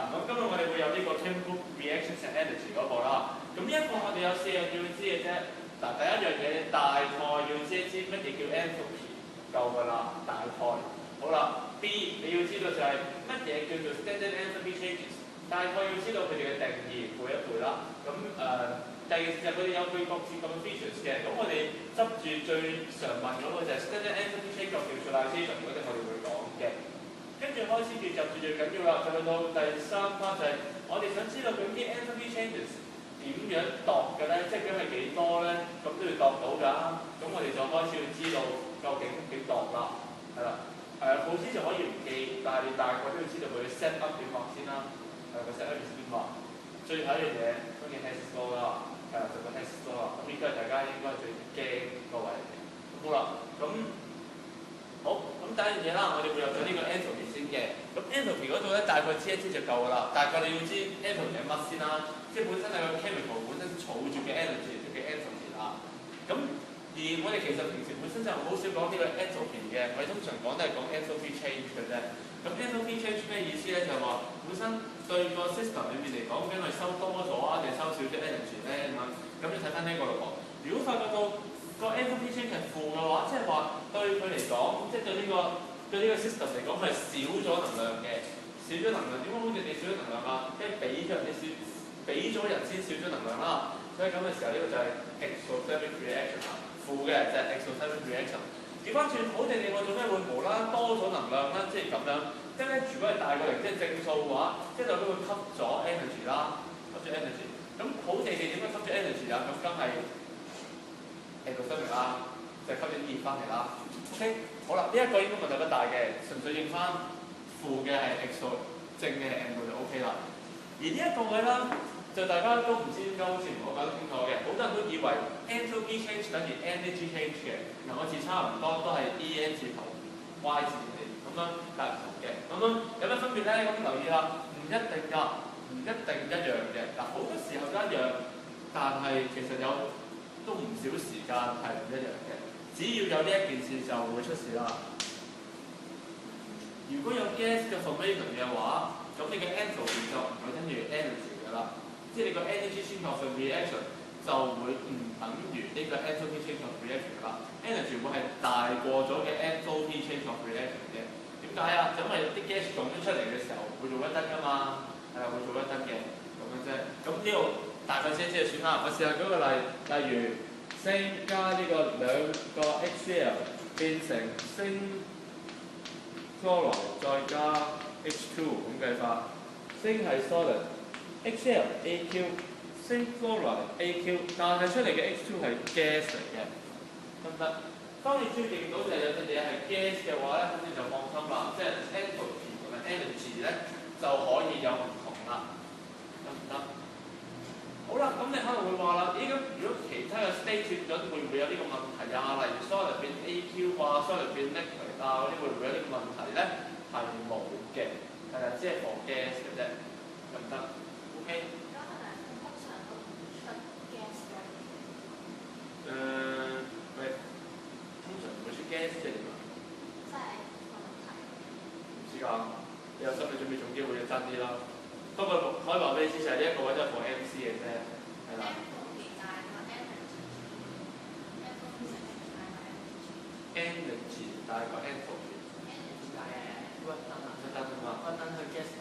咁今日我哋會有呢個 chemical reactions and energy 嗰個啦。咁呢一個我哋有4樣要知嘅啫。嗱，第一樣嘢大概要知一知乜嘢叫 entropy 夠㗎啦，大概。好啦 ，B 你要知道就係乜嘢叫做 standard enthalpy changes， 大概要知道佢哋嘅定義，背一背啦。咁第二就佢哋有佢各自咁嘅 features 嘅。咁我哋執住最常問嗰個就係 standard enthalpy change of neutralization 嗰啲我哋會講嘅。跟住開始住就最緊要啦，就去到第3 part 就係我哋想知道究竟啲 enthalpy changes 點樣度嘅咧，即係究竟係幾多咧？咁都要度到㗎。咁我哋就開始要知道究竟點度啦，係啦。老師就可以唔記，但係你大概都要知道佢 set up 點畫先啦。個 set up 點畫。最後一樣嘢當然 Hess's law 啦，就個 Hess's law 啦。咁呢個係大家應該最驚個位嚟嘅。好啦，咁第一樣嘢啦，我哋會入咗呢個 entropy 先嘅。咁 entropy 嗰度咧，大概知一知就夠㗎啦。大概你要知 entropy 係乜先啦，即係本身係個 chemical 本身儲住嘅 energy 就叫 entropy 啦。咁而我哋其實平時本身就好少講呢個 entropy 嘅，我哋通常講都係講 enthalpy change 嘅啫。咁 enthalpy change 咩意思咧？就係話本身對個 system 裏面嚟講，究竟係收多咗啊，定收少咗 energy 咧咁樣。咁你睇翻呢個咯噃。如果發覺到個 enthalpy change 係負嘅話，即係話對佢嚟講，即係對呢個 system 嚟講係少咗能量嘅，少咗能量。點解好似你少咗能量啊？因為俾咗人先少咗能量啦。所以咁嘅時候，呢個就係 exothermic reaction 啦。負嘅就係 exothermic reaction。調翻轉好地地，我做咩會無啦啦多咗能量啦？即係咁樣。即係咧，如果係大過零，即係正數嘅話，即係代表會吸咗 energy 啦，吸咗 energy。咁好地地點樣吸咗 energy 啊？咁梗係 exothermic 啦，就係吸咗熱翻嚟啦。OK， 好啦，呢一個應該問題不大嘅，純粹認翻負嘅係 exo， 正嘅係 endo 就 OK 啦。而呢一個位啦。就大家都唔知點解好似唔好搞得清楚嘅，好多人都以為 enthalpy change 等於 energy change 嘅，兩個字差唔多，都係 en 字頭 y 字嚟咁樣，但係唔同嘅。咁樣有咩分別咧？咁留意啦，唔一定㗎，唔一定一樣嘅。嗱，好多時候都一樣，但係其實有都唔少時間係唔一樣嘅。只要有呢一件事就會出事啦。如果有 gas 嘅 formation 嘅話，咁你嘅 enthalpy 就唔係等於 energy 㗎啦。即係你個 energy change of reaction 就會唔等於呢個 enthalpy change of reaction 㗎啦。energy 會係大過咗嘅 enthalpy change of reaction 嘅。點解啊？就因為啲 gas 撞咗出嚟嘅時候會做一燈㗎嘛，係會做一燈嘅咁樣啫。咁呢度大概先就算啦。我試下舉個例，例如 Zinc 加呢個2個 HCl 變成 Zinc chloride 再加 H2 咁計法。Zinc 係 solid。HCl AQ Zinc chloride AQ， 但係出嚟嘅 H2 係 gas 嚟嘅，得唔得？當你注定到就係有隻嘢係 gas 嘅話咧，咁你就放心啦，即係 enthalpy 同埋 energy 咧就可以有唔同啦，得唔得？好啦，咁你可能會話啦，咦咁如果其他嘅 state 脫咗，會唔會有呢個問題啊？例如 solid 變 AQ 啊 ，solid 變 liquid 啊嗰啲會唔會有呢個問題咧？係冇嘅，係啦，只係 for gas 嘅啫，得唔得？咁可能通常都唔出 gas 嘅。通常唔會出 gas 即係點啊？即係個問題。唔知㗎，你有心理準備，仲機會要爭啲啦。不過可以話俾你知，就係呢一個位都係 for MC 嘅啫，係啦。energy 大過 enthalpy。點解嘅？屈燈啊！屈燈啊嘛。屈燈係 gas。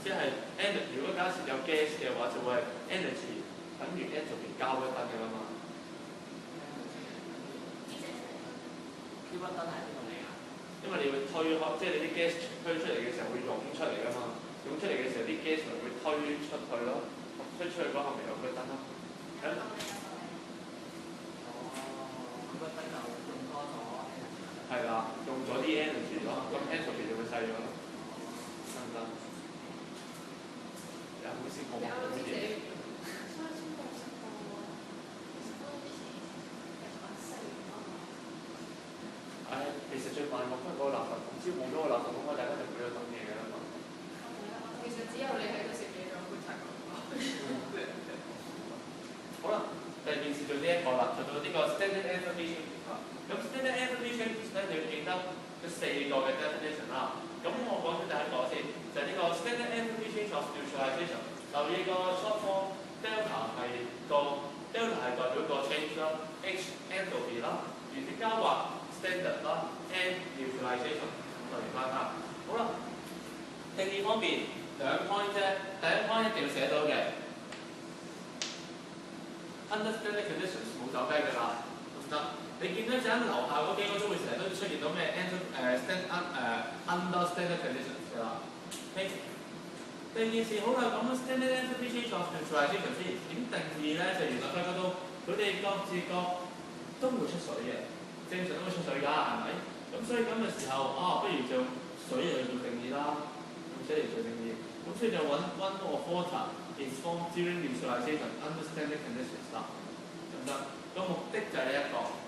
即係 energy， 如果假設有 gas 嘅話，就會係 energy 等於 entropy 交一燈嘅啦嘛。呢屈燈係邊度嚟㗎？因為你會推開，即係你啲 gas 推出嚟嘅時候會湧出嚟㗎嘛，湧出嚟嘅時候啲 gas 咪會推出去咯，推出去嗰下咪有屈燈咯。係咯。哦，咁屈燈就用多咗 energy。係啦，用咗啲 energy 咯，咁 entropy 就會細咗咯。得唔得？好似冇乜嘢。其實最慢樂都係嗰個垃圾桶，只要冇咗個垃圾桶，大家就唔會有等嘢㗎啦嘛。其實只有你喺度食嘢就會擦咁多。好啦，第二件事做呢一個啦，做到呢個 standard enthalpy change 啊。咁 standard enthalpy change 咧，你要記得4個嘅 definition 啦。咁我講咗第一個先，就係呢個 standard enthalpy of neutralization。留意個 short form delta 係代表個 change 啦 ，H enthalpy 啦，原子交或 standard 啦 ，N neutralization。咁留意翻啦。好啦，定義方面兩 point 啫，第一 point 一定要寫到嘅 under standard conditions 冇走雞㗎啦，得。你見到陣樓下嗰幾個都會成日都出現到咩 under standard conditions 㗎啦。第二件事好啦，咁 standard enthalpy change of neutralization 先點定義咧？就原來大家都佢哋各自各都會出水嘅，正常都會出水㗎，係咪？咁所以咁嘅時候不如就水嚟做定義啦，用水嚟做定義。咁所以就揾 one mole of water is formed during neutralization under standard conditions 啦，得唔得？個目的就係呢一個。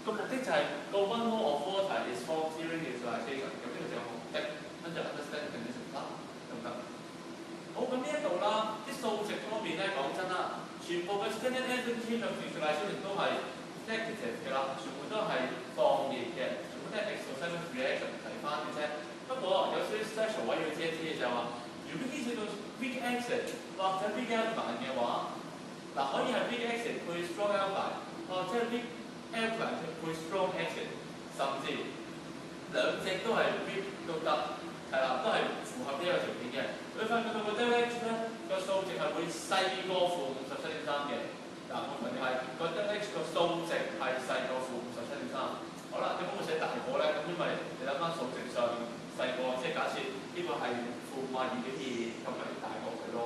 個目的就係個 one mole of water is formed during neutralization，咁呢個就係目的，跟住 understand conditions 啦，得唔得？好，咁呢一度啦，啲數值方面咧講真啦，全部嘅 standard enthalpy of neutralization 都係 negative 嘅啦，全部都係放熱嘅，全部都係 exothermic reaction 提翻嘅啫。不過有少少 special 位要知一知嘅就係話，如果牽涉到 weak acid 或者 weak alkaline 嘅話，嗱可以係 weak acid 配 strong alkaline，或者 weak alkaline 配 strong acid， 甚至兩隻都係 weak 都得，係啦，都係符合呢個條件嘅。你發覺佢個 delta H 咧個數值係會細過負57.3嘅。嗱，我同你係個 delta H 個數值係細過負57.3。好啦，點解會寫大過咧？咁因為你諗翻數值上細過，即係假設呢個係負52.2，咁咪大過佢咯。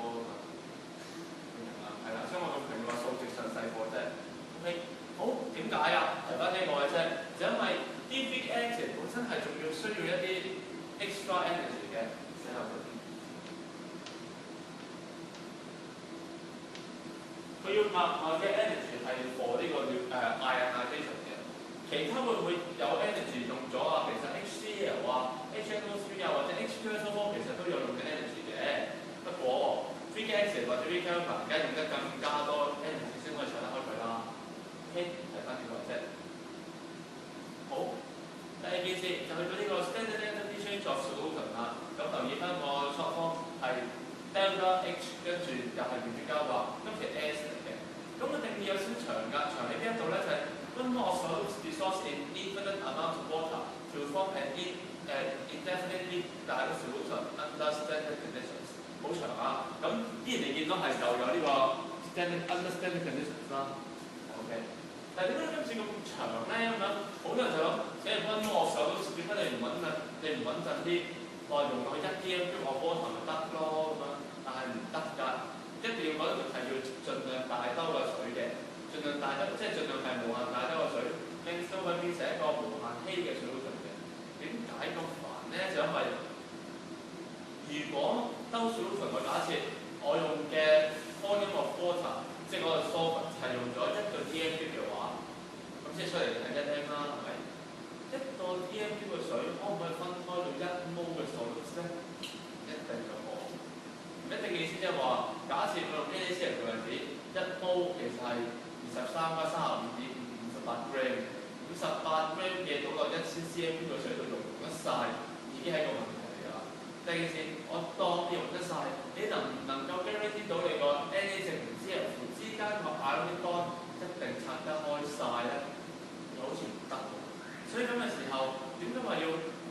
明啦，係啦，所以我咁評話數值上細過啫。OK。好，點解啊？提翻呢個嘅啫，就因為啲 weak acid 本身係仲要需要一啲 extra energy 嘅，寫落去。佢要額外嘅 energy 係 for 呢個ionization 嘅，其他會唔會有 energy 用咗啊？其實 HCl HNO3 或者 H2SO4 其實都有用緊 energy 嘅，不過 weak acid 或者 weak alkaline 梗係用得更加多 energy 先可以拆得開佢啦。OK， 睇翻呢個啫。好，第二件事就去到呢個 standard enthalpy change of solution 啦。咁留意翻個 short form 係 delta H， 跟住又係原子交畫，今次 S 嚟嘅。咁個定義有少少長㗎，長喺邊一度咧？就係 one mole of solute dissolves in infinite amount of water to form an indefinitely dilute solution under standard conditions。好長啊！咁依然你見到係又有呢個 under standard conditions 啦。OK。但係點解今次咁長咧？咁樣好多人就諗，寫完 one mole of solute點解你唔穩陣啲？用到1 ppm of water 咪得咯咁樣，但係唔得㗎，一定要嗰條係要盡量大兜嘅水嘅，盡量大兜，即係盡量係無限大兜嘅水，令到佢變成一個無限稀嘅 solution 嘅。點解咁煩咧？就因為如果兜 solution 我假設我用嘅 volume of water， 即係嗰個 solvent 係用咗1個 TMP 嘅話，咁即係出嚟係1m啦，係咪？一個 TMP 嘅水可唔可以分開到1 mole 嘅 solute 咧？一定就冇。唔一定嘅意思即係話，假設我用 NaCl 做例子，1 mole 其實係23加35.5 58 gram， 58 gram 嘅倒落1000 cm 嘅水度用得晒，已經係一個問題嚟㗎啦。第二件事，我當你用得晒，你能唔能夠 guarantee 到你個 Na 正同 Cl 之間個 ionic bond 一定拆得開晒咧？又好似唔得喎。所以咁嘅時候，點解話要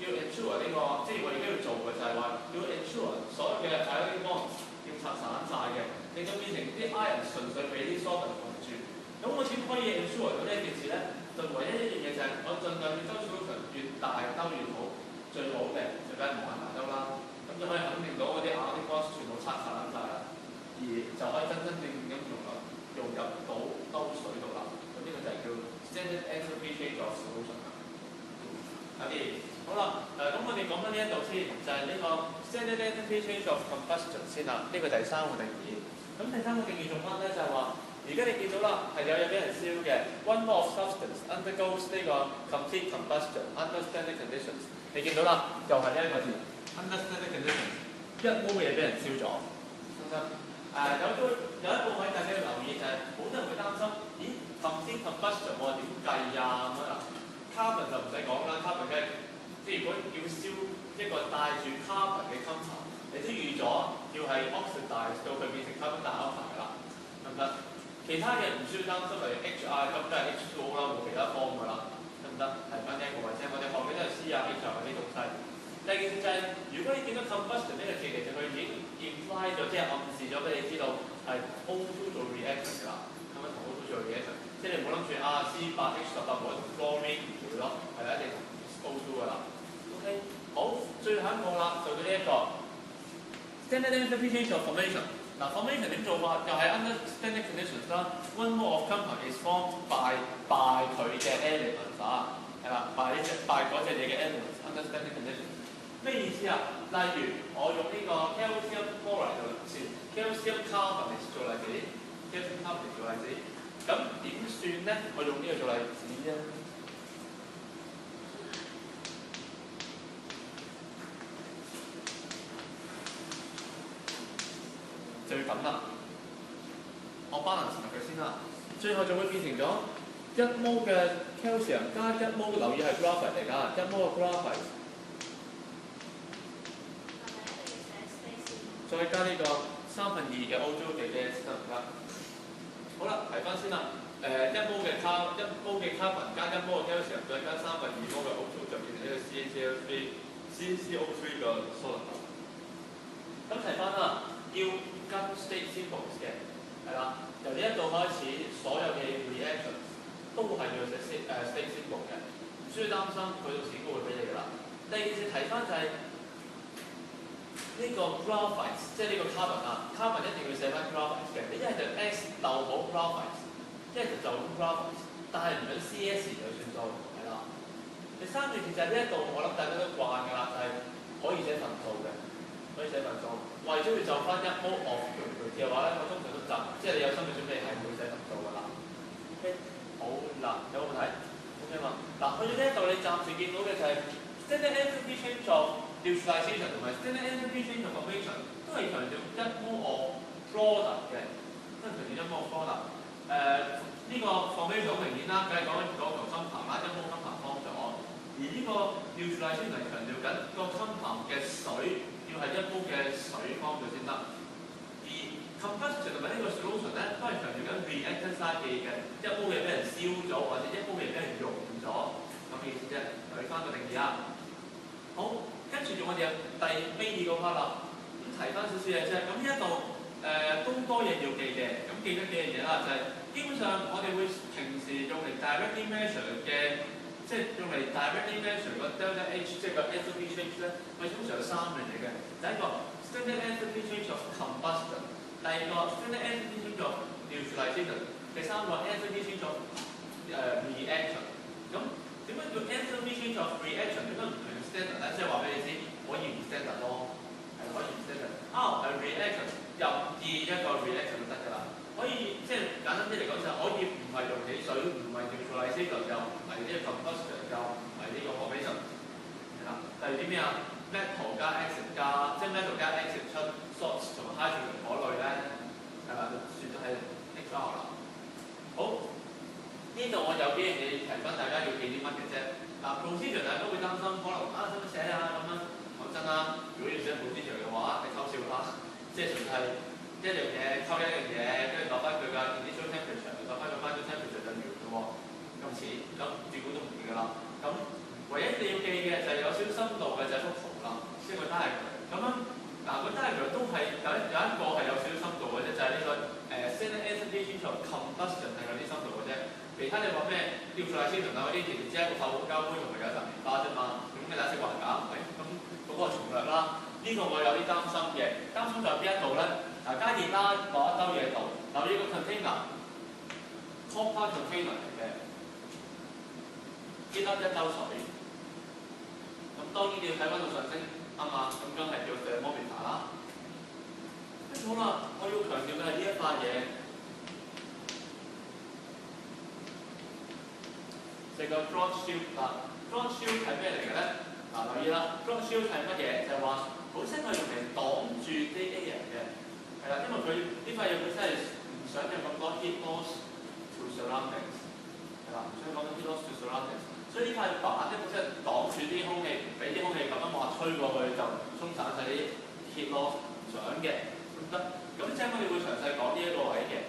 ensure 呢個，即係我而家要做嘅就係話要 ensure 所有嘅 ionic bonds 要拆散晒嘅，令到變成啲 ion 純粹俾啲 solvent 圍住。咁我點可以 ensure 到呢一件事咧？就唯一一樣嘢就係我盡量要兜 solution 越大兜越好，最好嘅就梗係無限大兜啦。咁就可以肯定到嗰啲 ionic bonds 全部拆散晒啦，而就可以真正咁融入到兜水度啦。咁呢個就係叫 standard enthalpy change of solution。好啦，咁我哋講翻呢一度先，就係呢個 standard enthalpy change of combustion 先啦。呢個第三個定義。咁第三個定義做翻咧，就係話，而家你見到啦，係有嘢俾人燒嘅 ，one mole of substance undergoes 呢個 complete combustion under standard conditions。你見到啦，又係呢一個字 under standard conditions， 1 mole 嘅嘢俾人燒咗，得唔得？有一個位大家要留意就係，好多人會擔心，咦 complete combustion 我點計啊咁樣？carbon 就唔使講啦叫燒一個帶住 carbon 嘅 compound， 你都預咗要係 oxidize 到佢變成 carbon dioxide 啦，得唔得？其他嘅唔需要擔心，例如 HI 咁都係 H2O 啦，冇其他 form 㗎啦，得唔得？提翻呢一個或者我哋後面都係 C 啊 H 啊嗰啲東西。第二件事就係、如果你見到 combustion 呢個字，其實佢已經 imply 咗，即係暗示咗俾你知道係 O2 做 reaction 㗎啦，咁樣同 O2 做 reaction， 即係你唔好諗住C8H18 冇得同 chlorine 唔會咯，係啦，一定同 O2 㗎啦。OK， 好，最後一個啦，就到呢一個 standard enthalpy change of formation。嗱 formation 點做法？又係 under standard conditions 啦。One mole of compound is formed by 佢嘅 elements 啊，係啦，by 嗰隻嘢嘅 elements under standard conditions。咩意思啊？例如我用呢個 calcium chloride calcium carbonate 做例子 ，calcium carbonate 做例子，咁點算咧？我用呢個做例子啫。就要咁啦，我 balance 埋佢先啦，最後就會變成咗1 mole 嘅 calcium 加1 mole， 留意係 graphite 嚟㗎，1 mole 嘅 graphite， 再加呢個2/3嘅 O2 嘅 gas 得唔得？好啦，提翻先啦，1 mole 嘅 carbon 加1 mole 嘅 calcium， 再加2/3 mole 嘅 O2 就變成呢個 CaCl3CCO3 嘅 solid。咁提翻啦。要跟 state symbols 嘅，係啦，由呢一度開始，所有嘅 reactions 都係要寫 state symbol 嘅，唔需要擔心，佢到時都會俾你㗎啦。第二件事提翻就係、呢個 graphite， 即係呢個 carbon 啊 ，carbon 一定要寫翻 graphite 嘅，你一係就 S 逗號 graphite， 一係就咁 graphite， 但係唔準 CS 就算數，係啦。第三件事就係呢一度，我諗大家都慣㗎啦，就係、可以寫分數嘅。可以寫份數，為咗要就翻1 mole of 嘅話咧，我通常都就，即係你有心理準備係唔會寫份數㗎啦。OK， 好啦，有冇問題 ？OK 嘛？嗱，去到呢一度你暫時見到嘅就係 standard enthalpy change of neutralization 同埋 standard enthalpy change of formation 都係強調1 mole of product 嘅，都係強調1 mole of product。呢個 formation 好明顯啦，梗係講緊嗰嚿深層啦，1 mole 深層方咗。而呢個 neutralization 係強調緊個深層嘅水。要係1 mole 嘅水方咗先得，而 combustion 同埋呢個 solution 咧都係強調緊 reactant side 嘅1 mole 嘅俾人燒咗，或者1 mole 嘅俾人溶咗，咁嘅意思啫。睇翻個定義啊。好，跟住我哋有第尾2個 part 啦。咁提翻少少嘢啫。咁呢一度都多嘢要記嘅。咁記得幾樣嘢啦，就係、基本上我哋會平時用嚟 directly measure 嘅。即係用嚟 directly measure 個 delta H， 即係個 enthalpy change 咧，我哋通常有3樣嘢嘅。第一個 standard enthalpy change of combustion， 第二個 standard enthalpy change of neutralization， 第三個 enthalpy change of reaction。咁點解叫 enthalpy change of reaction？ 點解唔係用 standard 咧？即係話俾你知，可以唔 standard 咯，係可以唔 standard。係 reaction， 任意一個 reaction 就得㗎啦。可以即係簡單啲嚟講就可以唔係用起水，唔係 neutralization， 又唔係呢個 combustion， 又唔係呢個 formation， 係啦。例如啲咩啊 ？metal 加 acid 加，即係 metal 加 acid 出 salts 同埋 hydrogen 嗰類咧，係啦，就算咗係 HR 啦。好，呢度我有幾樣嘢提翻大家要記啲乜嘅啫。嗱 procedure 大家都會擔心，可能使乜寫啊咁樣。講真啦，如果要寫 procedure 嘅話，你偷笑啦，即係純係。一樣嘢抽一樣嘢，跟住落翻佢嘅 initial temperature， 落翻個 final temperature 就完嘅喎，咁似，咁斷估都唔易㗎啦。咁唯一你要記嘅就係有少少深度嘅就係幅圖啦，即係個 diagram。咁樣嗱個 diagram 都係有一個係有少少深度嘅啫，就係呢個standard enthalpy change of combustion 係有啲深度嘅啫。其他你話咩 neutralization 啊嗰啲，其實只係一個化學膠杯同埋有陣棉花啫嘛。咁你打色還價，咁嗰個重略啦。呢個我有啲擔心嘅，擔心在邊一度咧？嗱，加熱啦，落一兜嘢度，留意個 container，copper container 嚟嘅，一兜水。咁當然你要睇翻到上升啱嘛，咁梗係叫 thermometer 啦。跟住好啦，我要強調嘅係呢一塊嘢，就係個 Ground shield 啦。Ground shield 係咩嚟嘅咧？嗱，留意啦 ，Ground shield 係乜嘢？就係話本身佢用嚟擋住啲 air 嘅。係啦，因為佢呢塊嘢本身係唔想有咁多 heat loss to surroundings， 係啦，唔想講緊 heat loss to surroundings， 所以呢塊板咧本身係擋住啲空氣，唔俾啲空氣吹過去就鬆散晒啲 heat loss 唔想嘅咁得。咁即係我哋會詳細講呢一個位嘅。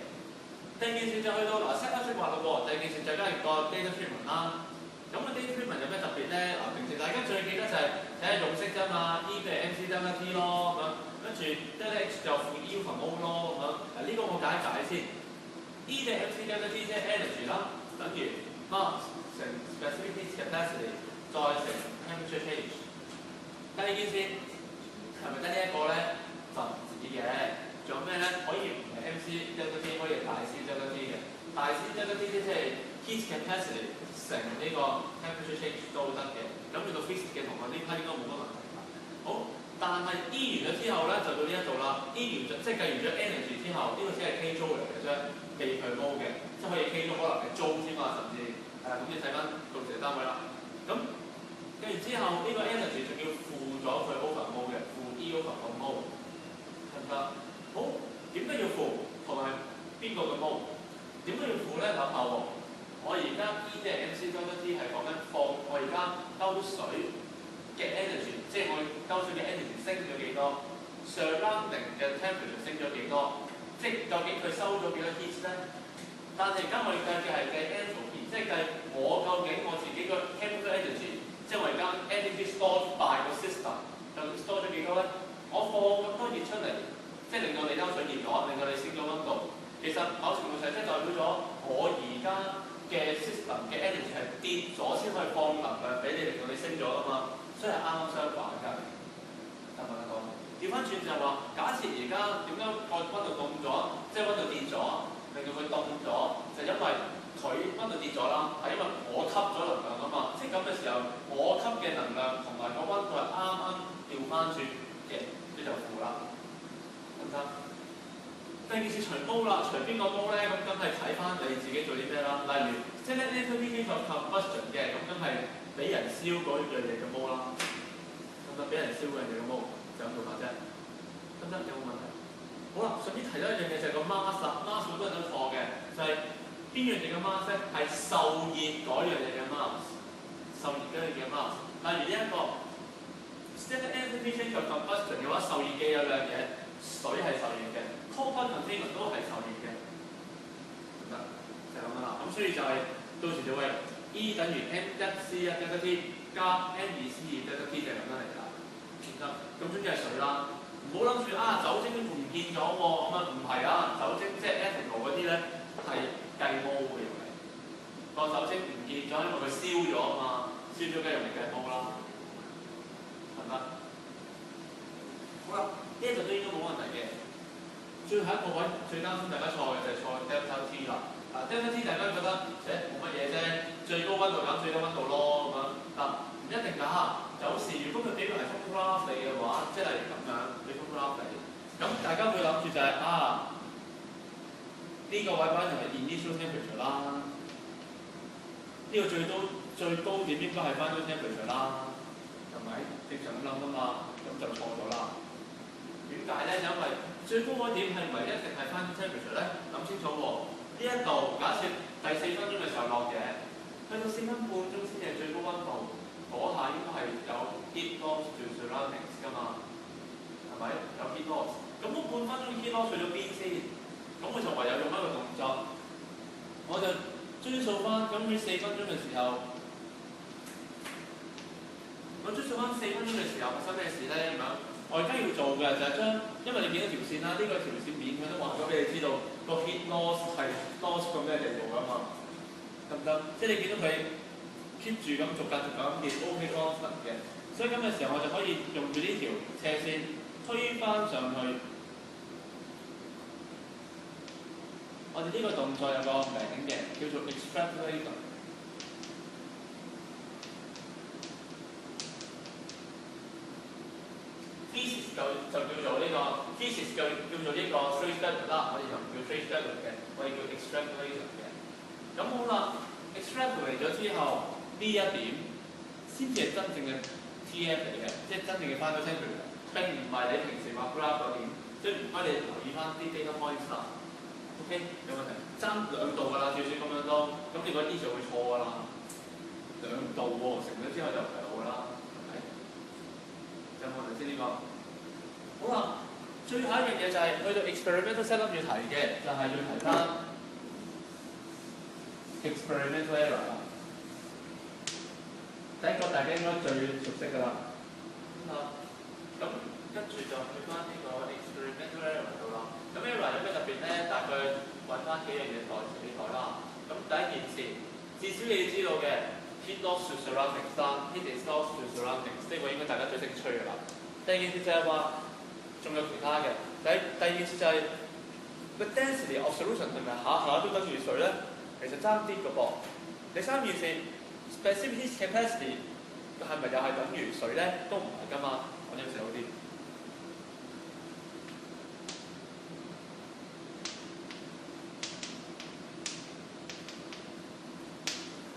第二件事就去到嗱 set up 話嘞喎，第二件事就梗係個 data treatment 啦。咁個 data treatment 有咩特別咧？嗱，平時大家最記得就係睇下用色啫嘛，E 嘅 MC delta T 咯咁樣，跟住 delta H 就負 E 同 O 咯咁樣。嗱呢個我解一解先。E 嘅 MC delta T 即係 energy 啦，等於 mass 乘 specific heat capacity 再乘 temperature change。第二件事係咪得呢一個咧？就唔止嘅，仲有咩咧？可以唔係 MC delta T， 可以係大 C delta T 嘅。大 C delta T 即係 heat capacity 乘呢個 temperature change 都得嘅。咁去到 physics 嘅同學呢批應該冇乜問題。好，但係 E 完咗之後咧，就到呢一度啦。E 完咗即係計完咗 energy 之後，呢個只係 K joule 嚟嘅啫，記佢 mole 嘅，即係可以 K joule 可能係 joule 添嘛，甚至咁你睇翻到時單位啦。咁計完之後，呢個 energy 仲要負咗佢 over mole 嘅，負 E over mole， 得唔得？好，點解要負？同埋邊個嘅 mole？ 點解要負咧？諗下喎，我而家 E 即係 MC delta T 係講緊放，我而家兜水嘅 energy， 即係我兜水嘅 energy 升咗幾多 ，surrounding 嘅 temperature 升咗幾多，即係究竟佢收咗幾多 heat 咧？但係而家我哋計嘅係計 enthalpy， 即係計我究竟我自己個 chemical energy， 即係我而家 energy stored by 個 system， 究竟 store 咗幾多咧？我放咁多熱出嚟，即係令到你兜水熱咗，令到你升咗溫度。其實某程度上即係代表咗我而家嘅 system 嘅 energy 係跌咗先可以放能量俾你，令到你升咗啊嘛，所以係啱啱相反㗎。得唔得講？調翻轉就係話，假設而家點解個溫度凍咗，即係溫度跌咗，令到佢凍咗，就因為佢溫度跌咗啦，係因為我吸咗能量啊嘛，即係咁嘅時候，我吸嘅能量同埋個溫度係啱啱調翻轉嘅，呢就負啦，得唔得？第二件事除毛啦，除邊個毛咧？咁梗係睇翻你自己做啲咩啦。例如，即係呢啲 combustion 嘅，咁梗係俾人燒嗰樣嘢嘅毛啦。得唔得？俾人燒嗰樣嘢嘅毛就咁做法啫。得唔得？有冇問題？好啦，順便提咗一樣嘢就係個 mass 啦。mass 好多人都錯嘅，就係邊樣嘢嘅 mass 咧？係受熱嗰樣嘢嘅 mass， 受熱嗰樣嘢嘅 mass。例如呢一個 standard enthalpy change of combustion 嘅話，受熱嘅有兩嘢，水係受熱嘅。Copper container 都係受熱嘅，得就係咁樣啦。咁所以就係、到時就會 E 等於 M1C1 delta T 加 M2C2 delta T 就係咁樣嚟㗎，得。咁總之係水啦。唔好諗住啊酒精唔見咗喎，咁啊唔係啊，酒精即係 ethanol 嗰啲咧係計毛嘅用嚟。個酒精唔見咗，因為佢燒咗啊嘛，燒咗梗係用嚟計毛啦，得唔得？好啦，呢一度都應該冇問題嘅。最後一個位最擔心大家錯嘅就係錯 delta T 啦。delta T 大家覺得冇乜嘢啫，最高溫度減最低溫度咯咁樣。嗱唔一定㗎，有時如果佢俾佢係 photograph 你嘅話，即係咁樣俾 photograph 你，咁大家會諗住就係、呢個位擺就係 initial temperature 啦，呢個最高點應該係 final temperature 啦，係咪？正常咁諗㗎嘛，咁就錯咗啦。點解咧？因為最高嗰點係唔係一定係 final temperature 咧？諗清楚喎。呢一度假設第4分鐘嘅時候落嘅，去到4分半鐘先係最高溫度，嗰下應該係有 heat loss to surroundings 㗎嘛，係咪？有 heat loss。咁嗰半分鐘 heat loss 去咗邊先？咁我就唯有用一個動作，我就追溯翻咁喺4分鐘嘅時候，我追溯翻4分鐘嘅時候發生咩事咧？咁樣。我而家要做嘅就係將，因為你見到條線啦，呢、個條線面佢都話咗俾你知道個 heat loss 係 loss 到咩地步㗎嘛，得唔得？即係你見到佢 keep 住咁逐格咁跌 OK constant 嘅，所以咁嘅時候我就可以用住呢條斜線推翻上去。我哋呢個動作有個名嘅，叫做 extrapolation。physics 就叫做呢、個 physics 就叫做呢個 trace value 啦，我哋就唔叫 trace value 嘅，我哋叫 extrapolation 嘅。咁好啦 ，extrapolate 咗之後，呢一點先至係真正嘅 TF 嚟嘅，即係真正嘅 final temperature，並唔係你平時畫 graph 嗰點。所以唔該你留意翻啲 data points 啦。OK， 有問題？爭2度㗎啦，少少咁樣都，咁你嗰啲就會錯㗎啦。2度喎，乘咗之後就唔係好㗎啦。有冇頭先呢個？好啦，最後一樣嘢就係、去到 experimental setup 要提嘅，就係、要提翻 experimental error 啦。第一個大家應該最熟悉㗎啦。咁跟住就去翻呢個 experimental error 度啦。咁 error 有咩特別咧？大概揾翻幾樣嘢代啦。咁第一件事，至少你要知道嘅 heat loss to surroundings 啦 ，heat is loss to surroundings 呢個應該大家最識吹㗎啦。第二件事就係話，仲有其他嘅。第二件事就係、個 density of solution 係咪下下都等於水咧？其實爭啲嘅噃。第三件事 specific heat capacity 係咪又係等於水咧？都唔係㗎嘛。我呢個寫好啲。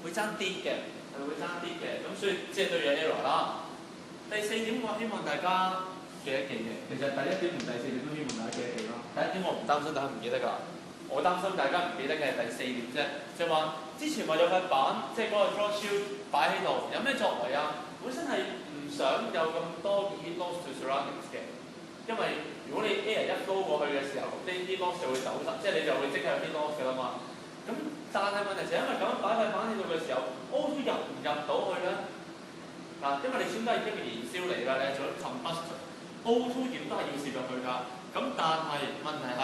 會爭啲嘅，係會爭啲嘅，咁所以即係對嘢 error 啦。第四點我希望大家記一記嘅，其實第一點同第四點都希望大家記一記啦。第一點我唔擔心大家唔記得㗎，我擔心大家唔記得嘅係第四點啫，就係話之前話有塊板，即係嗰個 draw shield 擺喺度，有咩作為啊？本身係唔想有咁多 heat loss to surroundings 嘅，因為如果你 air 一 flow 過去嘅時候，啲 heat loss 就會走失，即係你就會即刻有 heat loss 㗎啦嘛。咁但係問題就係因為咁樣擺塊板喺度嘅時候 ，O2 入唔入到去咧？嗱，因為你先都係經過燃燒嚟㗎，你係做緊 combustion，O2 點都係要攝入去㗎。咁但係問題係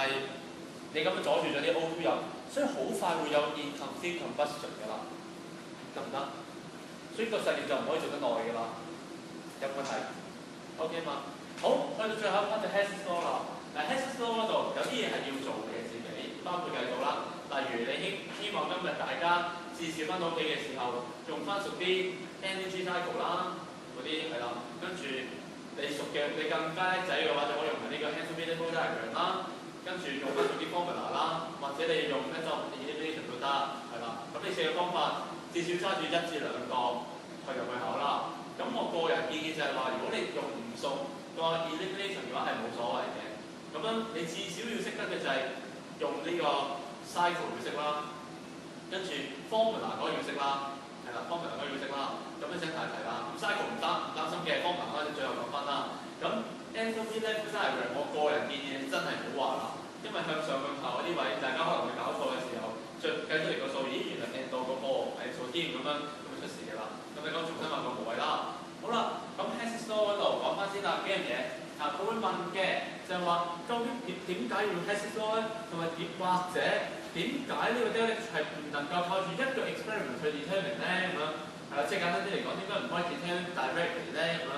你咁樣阻住咗啲 O2 入，所以好快會有 incomplete combustion 㗎啦，得唔得？所以個實驗就唔可以做得耐㗎啦。有冇睇 ？OK 嘛？好，去到最後一 part 就 Hess's law 啦。嗱 Hess's law 嗰度有啲嘢係要做嘅自己，包括計數啦。例如你希望今日大家至少翻到屋企嘅時候，用翻熟啲 energy cycle 啦，嗰啲係啦，跟住你熟嘅，你更加叻仔嘅話，就可以用埋呢個 Henry Moore diagram 啦，跟住用翻熟啲 formula 啦，或者你用 method of elimination 都得，係啦。咁你四個方法至少揸住1至2個去入去考啦。咁我個人建議就係話，如果你用唔熟個 elimination 嘅話，係冇所謂嘅。咁樣你至少要識得嘅就係用呢個 cycle 要識啦，跟住 formula 嗰個要識啦，係啦 formula 嗰個要識啦，咁樣先睇題啦。咁 cycle 唔擔心嘅 formula 嗰啲最後講分啦。咁 enthalpy level diagram 我個人建議真係唔好畫啦，因為向上向下嗰啲位，大家可能會搞錯嘅時候，計出嚟個數，咦原來 end 到個波係數添咁樣，咁就出事㗎啦。咁你講重新畫個無謂啦。好啦，咁 Hess's law 嗰度講翻先啦，幾樣嘢。佢會問嘅就係話，究竟點解要 Hess's law 咧？同埋或者點解呢個 delta 係唔能夠靠住一個 experiment 去 determine 咧？咁樣係啦，即係簡單啲嚟講，點解唔可以 determine directly 咧？咁樣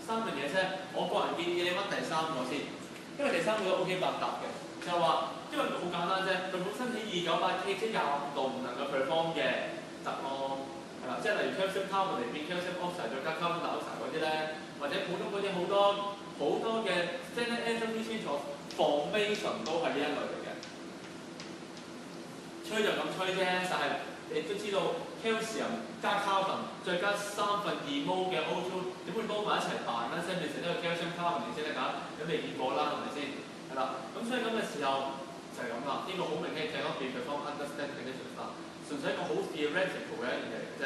3樣嘢啫。我個人建議你揾第3個先，因為第3個都 OK 百搭嘅，就係話因為好簡單啫，佢本身喺298K 即係25度唔能夠 perform 嘅得咯，係啦，即係例如 calcium carbonate 變 calcium oxide 再加 carbon dioxide 嗰啲咧，或者普通嗰啲好多嘅 standard enthalpy change of formation 都係呢一類嚟嘅。吹就咁吹啫，但係你都知道 calcium 加 carbon 再加2/3 mol 嘅 O2 點會撈埋一齊辦咧？即係變成一個 calcium carbonate 先得㗎，咁未見過啦，係咪先？係啦，咁所以咁嘅時候就係咁啦。呢個好明顯係 cannot be performed under standard conditions 啦，純粹一個好 theoretical 嘅一樣嘢嚟嘅啫。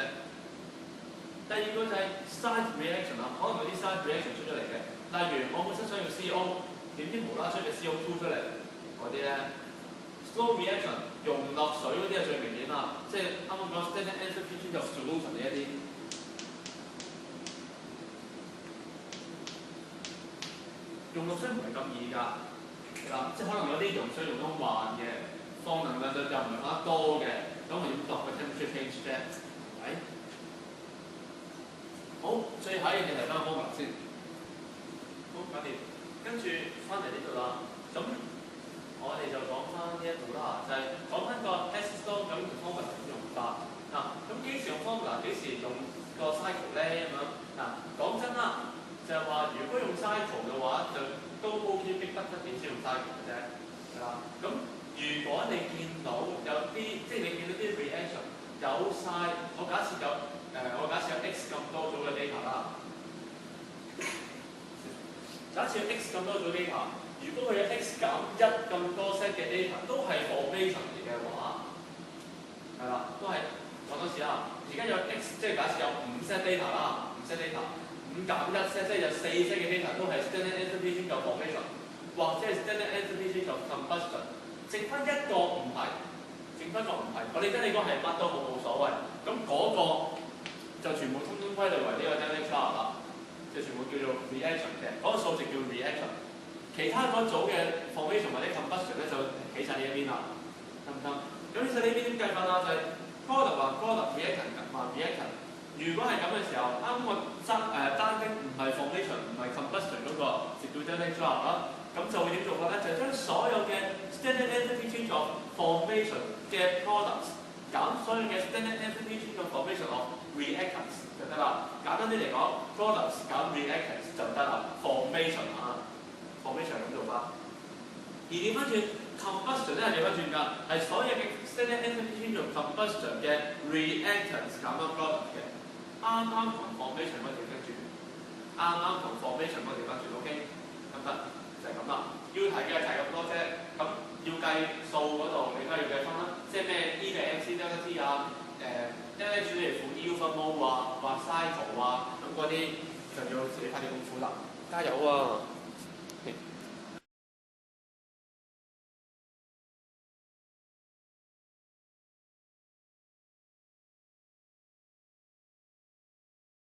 第二個就係 side reaction 啦，可能有啲 side reaction 出咗嚟嘅。例如我本身想用 CO， 點知無啦啦出隻 CO2 出嚟嗰啲咧 ，slow reaction 溶落水嗰啲係最明顯啦，即係啱啱講 standard enthalpy change of solution 呢一啲，溶落水唔係咁易㗎，嗱，即係可能有啲溶水溶得慢嘅，放能量就唔係放得多嘅，咁我要度個 temperature change 啫，係咪？好，最後一樣嘢嚟翻個 formula 先。好，搞掂。跟住翻嚟呢度啦，咁我哋就講翻呢一度啦，就係講翻個 Hess's law 究竟條 formula 點用法。嗱，咁幾時用 formula，幾時用個 cycle 咧？咁樣嗱，講真啦，就係話如果用 cycle 嘅話，就都 OK 逼不得已先用 cycle 嘅啫，係啦。咁如果你見到有啲，即係你見到啲 reaction 有晒，我假設有 x 咁多組嘅 data 啦。假設有 x 咁多組 data， 如果佢有 x 減1咁多 set 嘅 data 都係 formation 嚟嘅話，係啦，都係講多次啦。而家有 X， 即係假設有5 set data 啦，5 set data， 5減1 set， 即係有4 set 嘅 data 都係 standard enthalpy change of formation， 或者係 standard enthalpy change of combustion， 剩翻一個唔係，我哋跟你講係乜都好冇所謂，咁嗰個就全部通歸類為呢個 dynamic triad 啦，就全部叫做 reaction 嘅，嗰個數值叫 reaction。其他嗰組嘅 formation 或者 combustion 咧就企晒呢一邊啦，得唔得？咁其實呢邊點計法啦？就係 product 話 product reaction 話 reaction。如果係咁嘅時候，啱我單丁唔係 formation 唔係 combustion 嗰個，直叫 dynamic triad 啦。咁就會點做法咧？就係將所有嘅 standard enthalpy change of formation 嘅 products 減所有嘅 standard enthalpy change of formation of reactants 就得啦。簡單啲嚟講 ，products 減 reactants 就得啦。formation 啊 ，formation 咁做法。而調翻轉 combustion 咧係調翻轉㗎，係所有嘅 standard enthalpy change of combustion 嘅 reactants 減翻 product 嘅，啱啱同 formation 嗰條跟住，啱啱同 formation 嗰條跟住 ，OK 得唔得？就係咁啦。要提嘅提咁多啫，咁要計數嗰度，你都係要計分啦。即係咩 E 嘅 MC delta T 啊，1H 嚟負 U 分 mol 啊，或 cycle 啊，咁嗰啲就要自己睇啲功夫啦。加油啊！